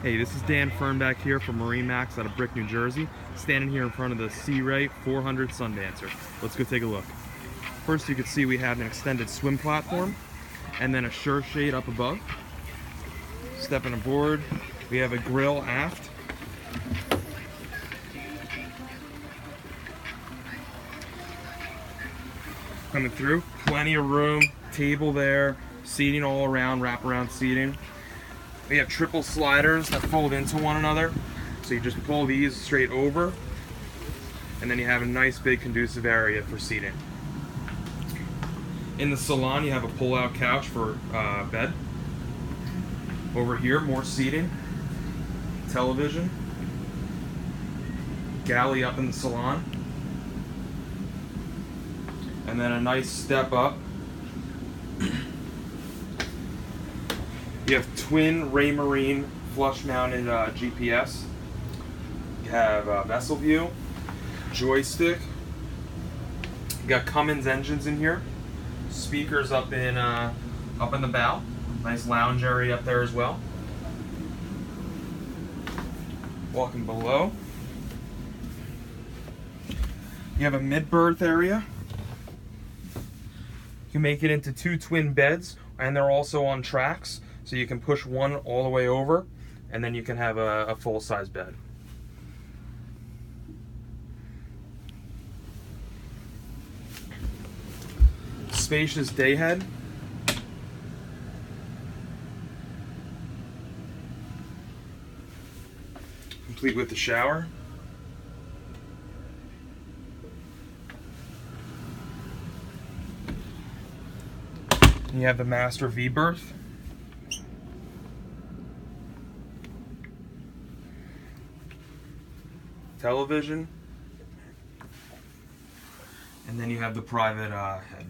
Hey, this is Dan Fernback here from MarineMax out of Brick, New Jersey, standing here in front of the Sea Ray 400 Sundancer. Let's go take a look. First, you can see we have an extended swim platform and then a shore shade up above. Stepping aboard, we have a grill aft. Coming through, plenty of room, table there, seating all around, wraparound seating. We have triple sliders that fold into one another. So you just pull these straight over, and then you have a nice big conducive area for seating. In the salon, you have a pull-out couch for bed. Over here, more seating, television, galley up in the salon, and then a nice step up. You have twin Raymarine flush-mounted GPS. You have vessel view, joystick. You got Cummins engines in here. Speakers up in the bow. Nice lounge area up there as well. Walking below, you have a mid-berth area. You can make it into two twin beds, and they're also on tracks. So you can push one all the way over, and then you can have a full-size bed. Spacious day head. Complete with the shower. And you have the master V-berth. Television, and then you have the private head.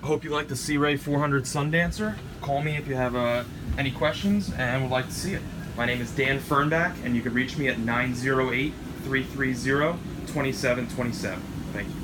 I hope you like the Sea Ray 400 Sundancer. Call me if you have any questions and would like to see it. My name is Dan Fernback, and you can reach me at 908-330-2727. Thank you.